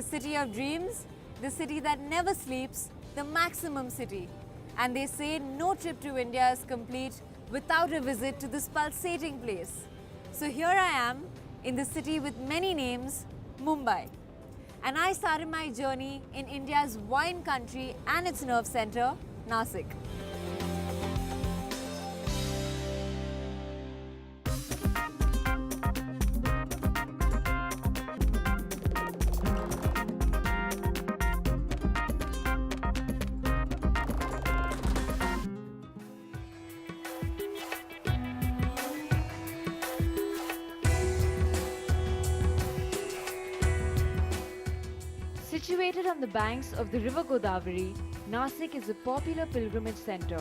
city of dreams, the city that never sleeps, the maximum city. And they say no trip to India is complete without a visit to this pulsating place. So here I am in the city with many names, Mumbai. And I started my journey in India's wine country and its nerve center, Nasik. Situated on the banks of the river Godavari, Nasik is a popular pilgrimage center.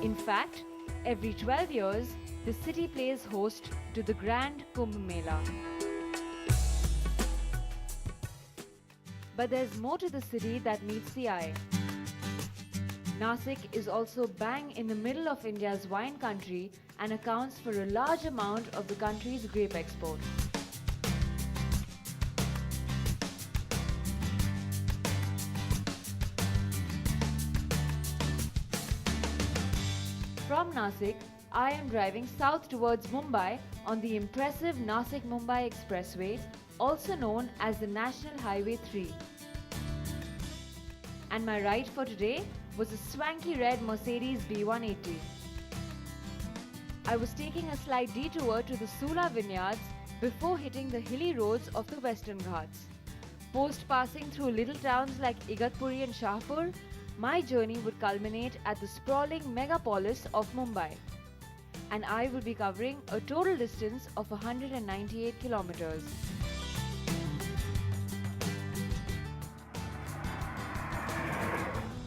In fact, every 12 years, the city plays host to the grand Kumbh Mela. But there's more to the city that meets the eye. Nasik is also bang in the middle of India's wine country and accounts for a large amount of the country's grape export. From Nasik, I am driving south towards Mumbai on the impressive Nasik-Mumbai Expressway, also known as the National Highway 3. And my ride for today was a swanky red Mercedes B180. I was taking a slight detour to the Sula vineyards before hitting the hilly roads of the Western Ghats. Post passing through little towns like Igatpuri and Shahpur, my journey would culminate at the sprawling megapolis of Mumbai, and I will be covering a total distance of 198 kilometers.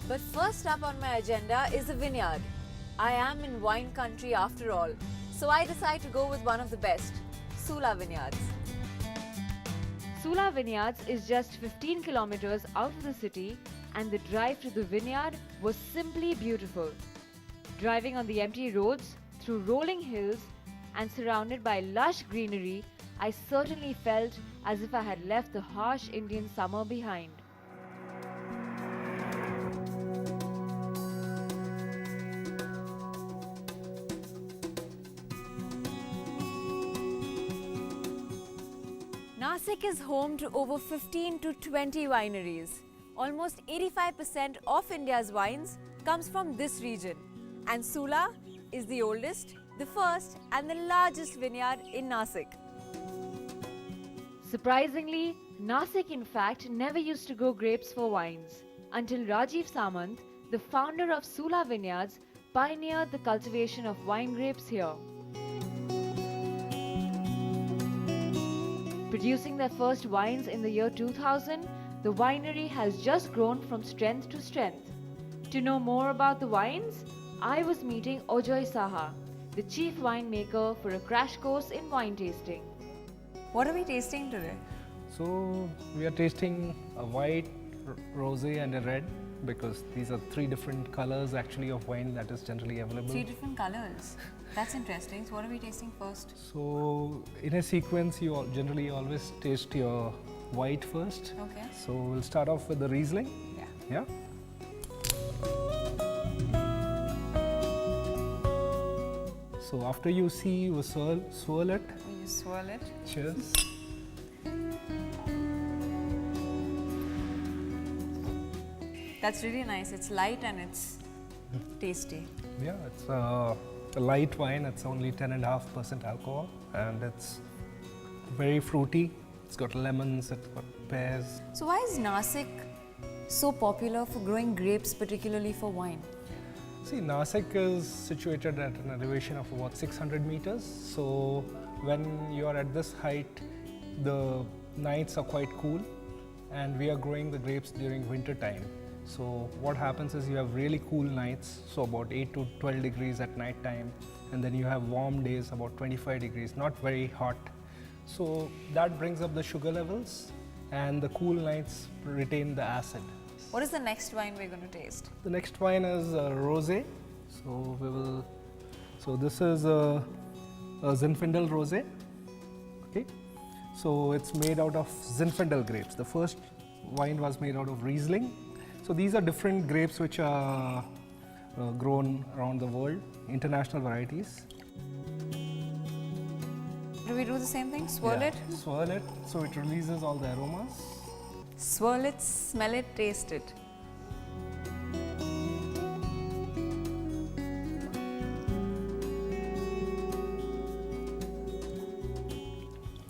But first up on my agenda is a vineyard. I am in wine country after all, so I decide to go with one of the best, Sula Vineyards. Sula Vineyards is just 15 kilometers out of the city, and the drive to the vineyard was simply beautiful. Driving on the empty roads, through rolling hills, and surrounded by lush greenery, I certainly felt as if I had left the harsh Indian summer behind. Nasik is home to over 15 to 20 wineries. Almost 85% of India's wines comes from this region, and Sula is the oldest, the first and the largest vineyard in Nasik. Surprisingly, Nasik in fact never used to grow grapes for wines until Rajiv Samant, the founder of Sula Vineyards, pioneered the cultivation of wine grapes here. Producing their first wines in the year 2000, the winery has just grown from strength to strength. To know more about the wines, I was meeting Ojoy Saha, the chief winemaker, for a crash course in wine tasting. What are we tasting today? So we are tasting a white, rosé and a red, because these are three different colors actually of wine that is generally available. Three different colors. That's interesting. So what are we tasting first? So in a sequence you generally always taste your white first. Okay. So we'll start off with the Riesling. Yeah. So after you see, you swirl it. You swirl it. Cheers. That's really nice. It's light and it's tasty. Yeah, it's a light wine. It's only 10.5% alcohol, and it's very fruity. It's got lemons, it's got pears. So why is Nasik so popular for growing grapes, particularly for wine? See, Nasik is situated at an elevation of about 600 meters. So when you are at this height, the nights are quite cool, and we are growing the grapes during winter time. So what happens is you have really cool nights, so about 8 to 12 degrees at night time, and then you have warm days about 25 degrees, not very hot. So that brings up the sugar levels, and the cool nights retain the acid. What is the next wine we're going to taste? The next wine is rosé. So this is a Zinfandel rosé. Okay. So it's made out of Zinfandel grapes. The first wine was made out of Riesling. So these are different grapes which are grown around the world, international varieties. Do we do the same thing? Swirl it? Swirl it so it releases all the aromas. Swirl it, smell it, taste it.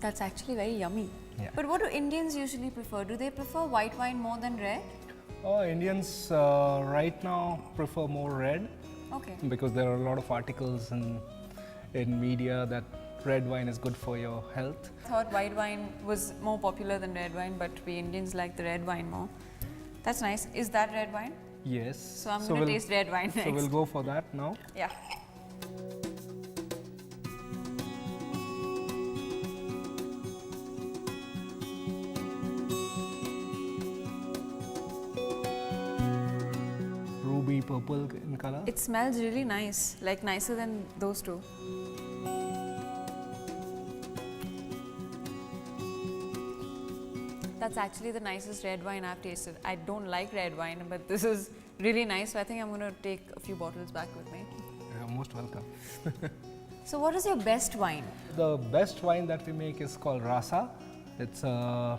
That's actually very yummy. Yeah. But what do Indians usually prefer? Do they prefer white wine more than red? Indians right now prefer more red. Okay. Because there are a lot of articles in media that red wine is good for your health. Thought white wine was more popular than red wine, but we Indians like the red wine more. That's nice. Is that red wine? Yes. So I'm going to taste red wine next. So we'll go for that now. Yeah. Ruby purple in color. It smells really nice, like nicer than those two. That's actually the nicest red wine I've tasted. I don't like red wine, but this is really nice. So I think I'm going to take a few bottles back with me. You're most welcome. So what is your best wine? The best wine that we make is called Rasa. It's a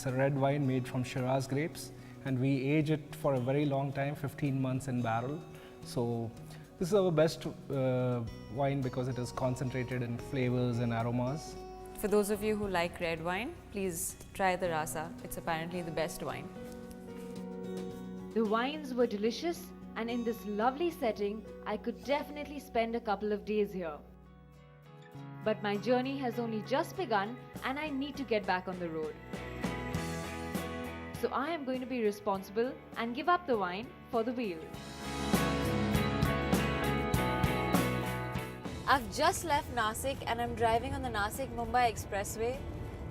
red wine made from Shiraz grapes, and we age it for a very long time, 15 months in barrel. So this is our best wine because it is concentrated in flavors and aromas. For those of you who like red wine, please try the Rasa. It's apparently the best wine. The wines were delicious, and in this lovely setting, I could definitely spend a couple of days here. But my journey has only just begun, and I need to get back on the road. So I am going to be responsible and give up the wine for the wheel. I've just left Nasik and I'm driving on the Nasik-Mumbai Expressway.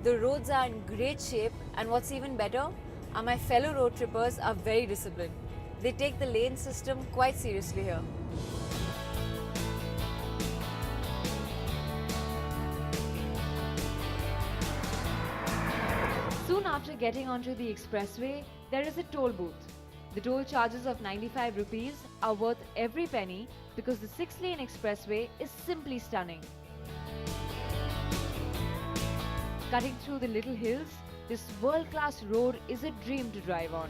The roads are in great shape, and what's even better are my fellow road trippers are very disciplined. They take the lane system quite seriously here. Soon after getting onto the expressway, there is a toll booth. The toll charges of 95 rupees are worth every penny because the 6-lane expressway is simply stunning. Cutting through the little hills, this world-class road is a dream to drive on.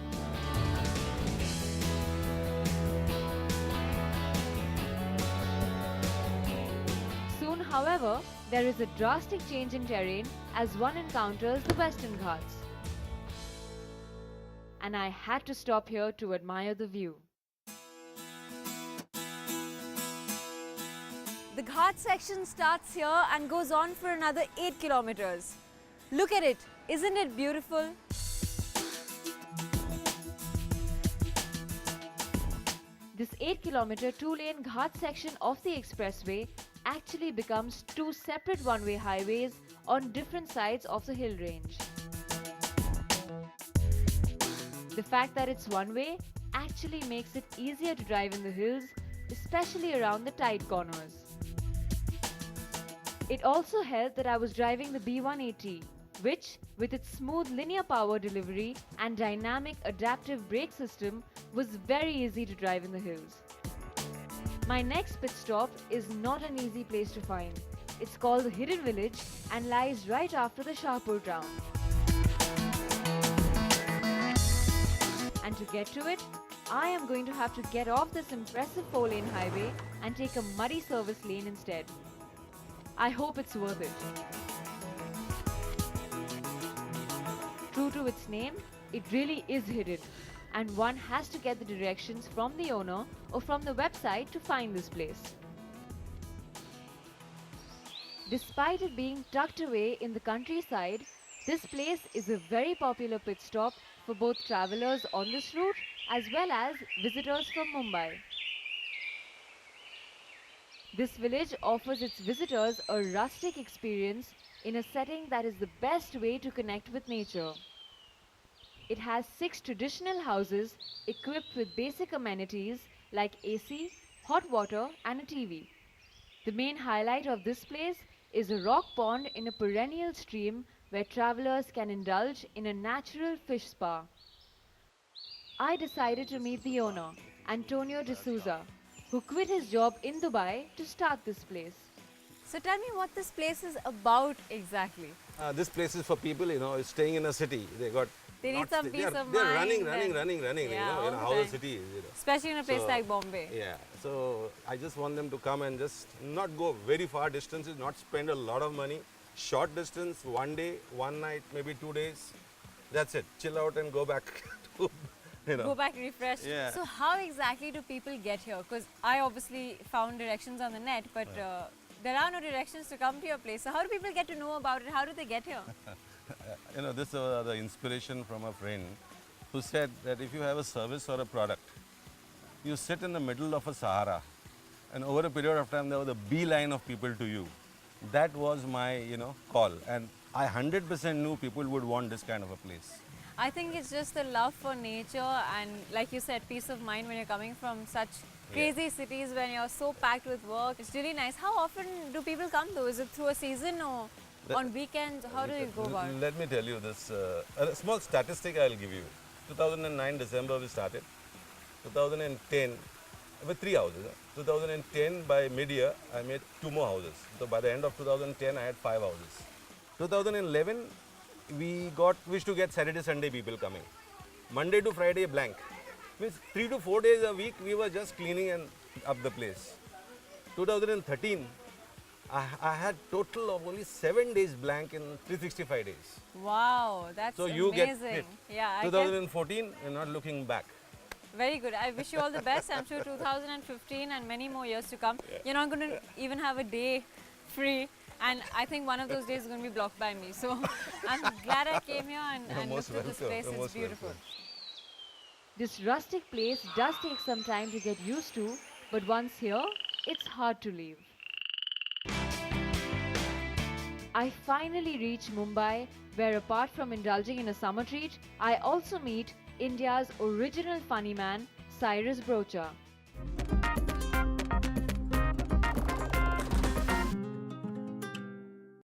Soon, however, there is a drastic change in terrain as one encounters the Western Ghats. And I had to stop here to admire the view. The Ghat section starts here and goes on for another 8 kilometers. Look at it, isn't it beautiful? This 8-kilometer 2-lane Ghat section of the expressway actually becomes 2 separate one-way highways on different sides of the hill range. The fact that it's one-way actually makes it easier to drive in the hills, especially around the tight corners. It also helped that I was driving the B180, which, with its smooth linear power delivery and dynamic adaptive brake system, was very easy to drive in the hills. My next pit stop is not an easy place to find. It's called the Hidden Village and lies right after the Shahpur town. And to get to it, I am going to have to get off this impressive 4-lane highway and take a muddy service lane instead. I hope it's worth it. True to its name, it really is hidden, and one has to get the directions from the owner or from the website to find this place. Despite it being tucked away in the countryside, this place is a very popular pit stop for both travelers on this route as well as visitors from Mumbai. This village offers its visitors a rustic experience in a setting that is the best way to connect with nature. It has 6 traditional houses equipped with basic amenities like AC, hot water and a TV. The main highlight of this place is a rock pond in a perennial stream where travelers can indulge in a natural fish spa. I decided to meet the owner, Antonio D'Souza, who quit his job in Dubai to start this place. So tell me what this place is about exactly. This place is for people, staying in a city. They need not some sta- peace of they're mind running, and- Yeah, all the how the time. city is, Especially in a place So, like Bombay. Yeah, so I just want them to come and just not go very far distances, not spend a lot of money. Short distance, 1 day, 1 night, maybe 2 days. That's it. Chill out and go back to, Go back refreshed. Yeah. So how exactly do people get here? Because I obviously found directions on the net, but there are no directions to come to your place. So how do people get to know about it? How do they get here? This was the inspiration from a friend who said that if you have a service or a product, you sit in the middle of a Sahara, and over a period of time there was a beeline of people to you. That was my, call, and I 100% knew people would want this kind of a place. I think it's just the love for nature and, like you said, peace of mind when you're coming from such crazy cities when you're so packed with work. It's really nice. How often do people come though? Is it through a season or on weekends? How do you go about it? Let me tell you this, a small statistic I'll give you. 2009 December we started. 2010, with 3 houses. 2010 by mid-year I made 2 more houses. So by the end of 2010 I had 5 houses. 2011 we used to get Saturday, Sunday people coming. Monday to Friday blank. Means 3 to 4 days a week we were just cleaning and up the place. 2013 I had total of only 7 days blank in 365 days. Wow, that's So amazing. you get hit. Yeah, I get 2014 you're not looking back. very good. I wish you all the best. I'm sure 2015 and many more years to come. You're not going to even have a day free. And I think one of those days is going to be blocked by me. So I'm glad I came here and most looked at this welcome. place. You're It's most beautiful. welcome. This rustic place does take some time to get used to, but once here, it's hard to leave. I finally reach Mumbai, where apart from indulging in a summer treat, I also meet India's original funny man, Cyrus Broacha.